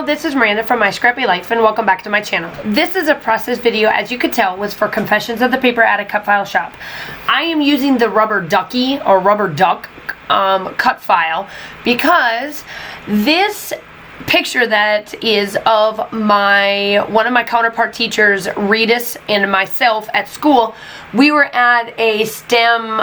this is Miranda from My Scrappy Life, and welcome back to my channel. This is a process video, as you could tell, was for Confessions of the Paper Attic Cut File Shop. I am using the rubber ducky or rubber duck cut file because this picture that is of one of my counterpart teachers, Redis, and myself at school. We were at a STEM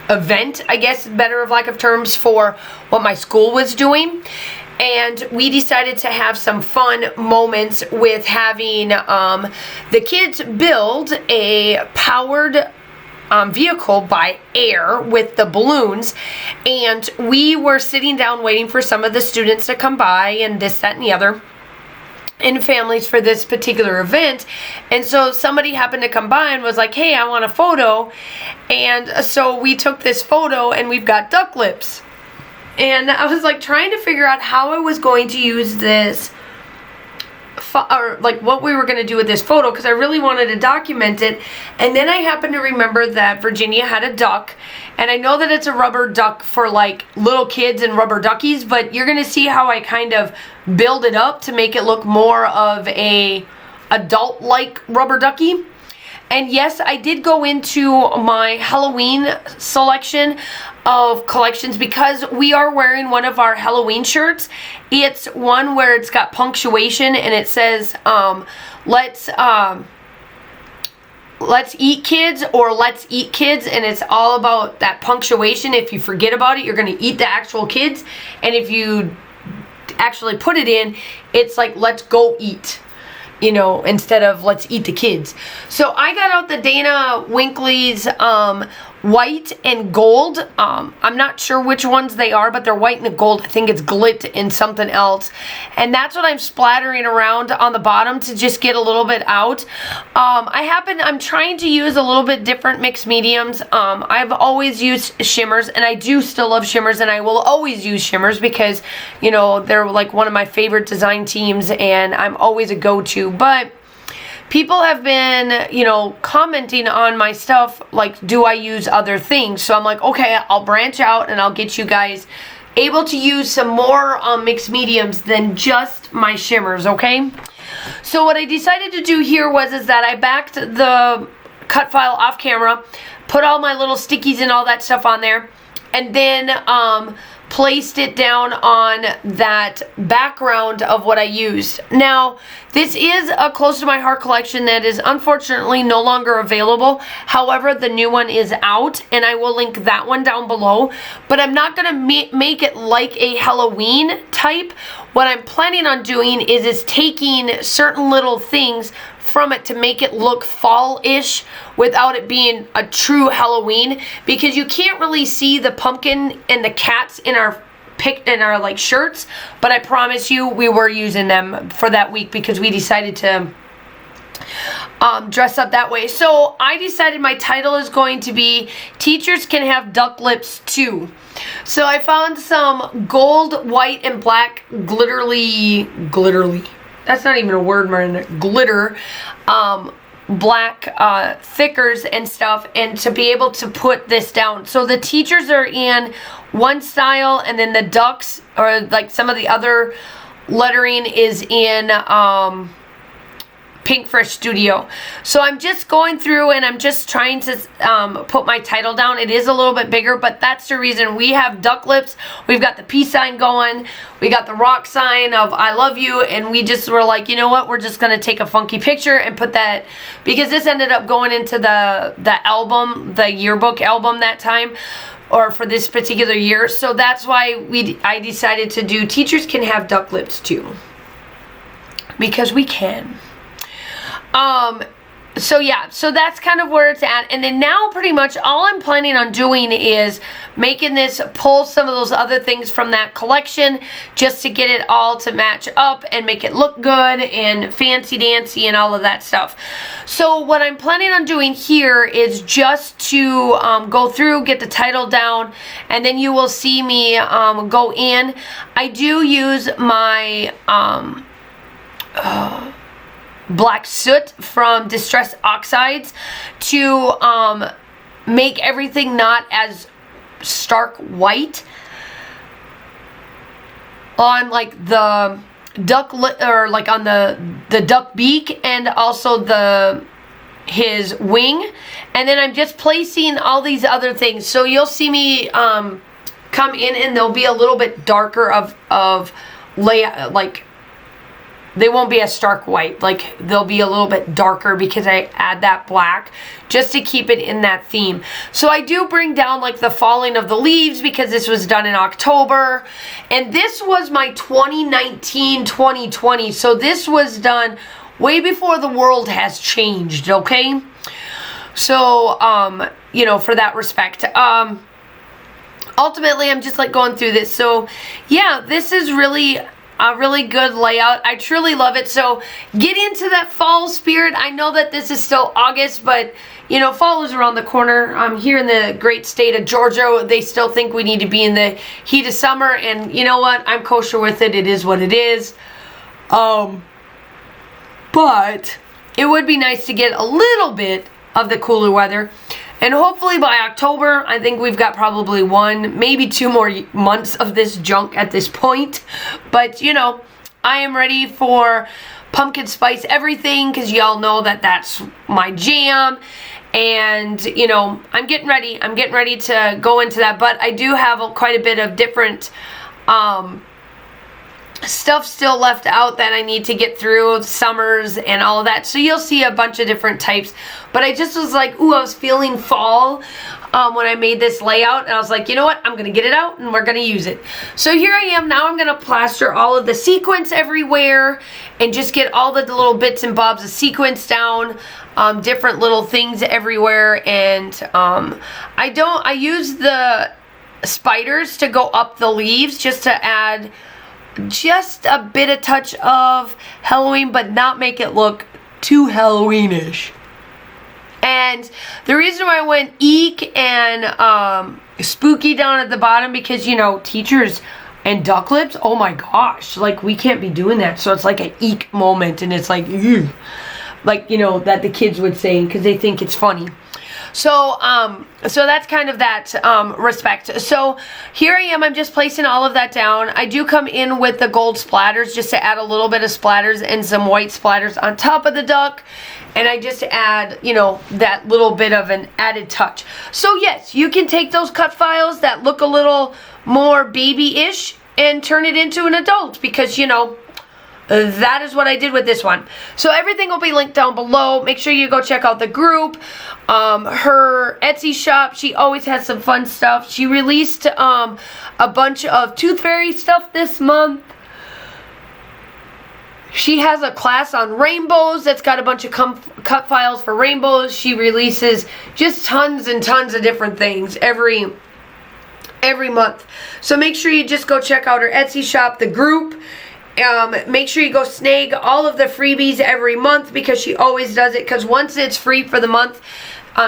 event, I guess, better of lack of terms, for what my school was doing. And we decided to have some fun moments with having the kids build a powered vehicle by air with the balloons. And we were sitting down waiting for some of the students to come by and this, that, and the other, and families for this particular event. And so somebody happened to come by and was like, hey, I want a photo. And so we took this photo and we've got duck lips. And I was like trying to figure out how I was going to use this, or like what we were going to do with this photo, because I really wanted to document it. And then I happened to remember that Virginia had a duck, and I know that it's a rubber duck for like little kids and rubber duckies, but you're going to see how I kind of build it up to make it look more of a adult-like rubber ducky. And yes, I did go into my Halloween selection of collections because we are wearing one of our Halloween shirts. It's one where it's got punctuation and it says, let's eat kids, or let's eat kids. And it's all about that punctuation. If you forget about it, you're going to eat the actual kids. And if you actually put it in, it's like, let's go eat, you know, instead of let's eat the kids. So I got out the Dana Winkley's white and gold. I'm not sure which ones they are, but they're white and gold. I think it's glit and something else. And that's what I'm splattering around on the bottom to just get a little bit out. I'm trying to use a little bit different mixed mediums. I've always used shimmers, and I do still love shimmers, and I will always use shimmers because, you know, they're like one of my favorite design teams, and I'm always a go-to. But people have been, you know, commenting on my stuff, like, do I use other things? So I'm like, okay, I'll branch out and I'll get you guys able to use some more mixed mediums than just my shimmers, okay? So what I decided to do here is that I backed the cut file off camera, put all my little stickies and all that stuff on there, and then placed it down on that background of what I used. Now, this is a close to my heart collection that is unfortunately no longer available. However, the new one is out, and I will link that one down below. But I'm not gonna make it like a Halloween type. What I'm planning on doing is taking certain little things from it to make it look fall-ish without it being a true Halloween, because you can't really see the pumpkin and the cats in our like shirts, but I promise you we were using them for that week because we decided to dress up that way. So I decided my title is going to be Teachers Can Have Duck Lips Too. So I found some gold, white, and black glitterly, that's not even a word, Miranda, glitter, black thickers and stuff, and to be able to put this down. So the teachers are in one style, and then the ducks, or like some of the other lettering, is in Pink Fresh Studio. So I'm just going through and I'm just trying to put my title down. It is a little bit bigger, but that's the reason. We have duck lips, we've got the peace sign going, we got the rock sign of I love you, and we just were like, you know what, we're just gonna take a funky picture and put that, because this ended up going into the album, the yearbook album that time, or for this particular year. So that's why I decided to do Teachers Can Have Duck Lips Too, because we can. So yeah, so that's kind of where it's at. And then now pretty much all I'm planning on doing is making this, pull some of those other things from that collection just to get it all to match up and make it look good and fancy dancy and all of that stuff. So what I'm planning on doing here is just to go through, get the title down, and then you will see me go in. I do use my black soot from Distress Oxides to make everything not as stark white on like the duck or like on the duck beak and also his wing, and then I'm just placing all these other things. So you'll see me come in and they'll be a little bit darker of layout, like they won't be as stark white, like they'll be a little bit darker because I add that black just to keep it in that theme. So I do bring down like the falling of the leaves because this was done in October, and this was my 2019-2020, so this was done way before the world has changed, okay? So you know, for that respect, ultimately I'm just like going through this. So yeah, this is really a really good layout. I truly love it. So get into that fall spirit. I know that this is still August, but you know, fall is around the corner. Here in the great state of Georgia, they still think we need to be in the heat of summer, and you know what? I'm kosher with it. It is what it is. But it would be nice to get a little bit of the cooler weather. And hopefully by October, I think we've got probably 1, maybe 2 more months of this junk at this point. But, you know, I am ready for pumpkin spice everything because y'all know that that's my jam. And, you know, I'm getting ready. I'm getting ready to go into that. But I do have quite a bit of different stuff still left out that I need to get through, summers and all of that. So you'll see a bunch of different types. But I just was like, ooh, I was feeling fall when I made this layout. And I was like, you know what? I'm going to get it out and we're going to use it. So here I am. Now I'm going to plaster all of the sequins everywhere and just get all the little bits and bobs of sequins down. Different little things everywhere. And I use the spiders to go up the leaves just to add just a bit of touch of Halloween, but not make it look too Halloweenish. And the reason why I went eek and spooky down at the bottom, because, you know, teachers and duck lips, oh my gosh, like we can't be doing that. So it's like an eek moment, and it's like, ew. Like, you know, that the kids would say because they think it's funny. So, so that's kind of that respect. So here I am. I'm just placing all of that down. I do come in with the gold splatters just to add a little bit of splatters and some white splatters on top of the duck. And I just add, you know, that little bit of an added touch. So yes, you can take those cut files that look a little more baby-ish and turn it into an adult, because, you know, that is what I did with this one. So everything will be linked down below. Make sure you go check out the group. Her Etsy shop, she always has some fun stuff. She released a bunch of Tooth Fairy stuff this month. She has a class on rainbows that's got a bunch of cut files for rainbows. She releases just tons and tons of different things every month. So make sure you just go check out her Etsy shop, the group. Make sure you go snag all of the freebies every month, because she always does it, because once it's free for the month,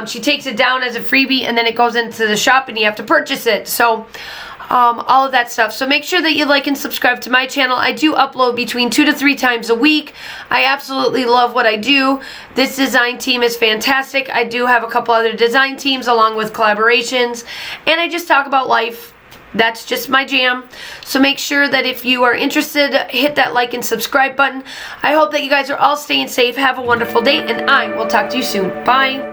she takes it down as a freebie and then it goes into the shop and you have to purchase it. So all of that stuff. So make sure that you like and subscribe to my channel. I do upload between 2 to 3 times a week. I absolutely love what I do. This design team is fantastic. I do have a couple other design teams along with collaborations, and I just talk about life. That's just my jam. So make sure that if you are interested, hit that like and subscribe button. I hope that you guys are all staying safe. Have a wonderful day, and I will talk to you soon. Bye.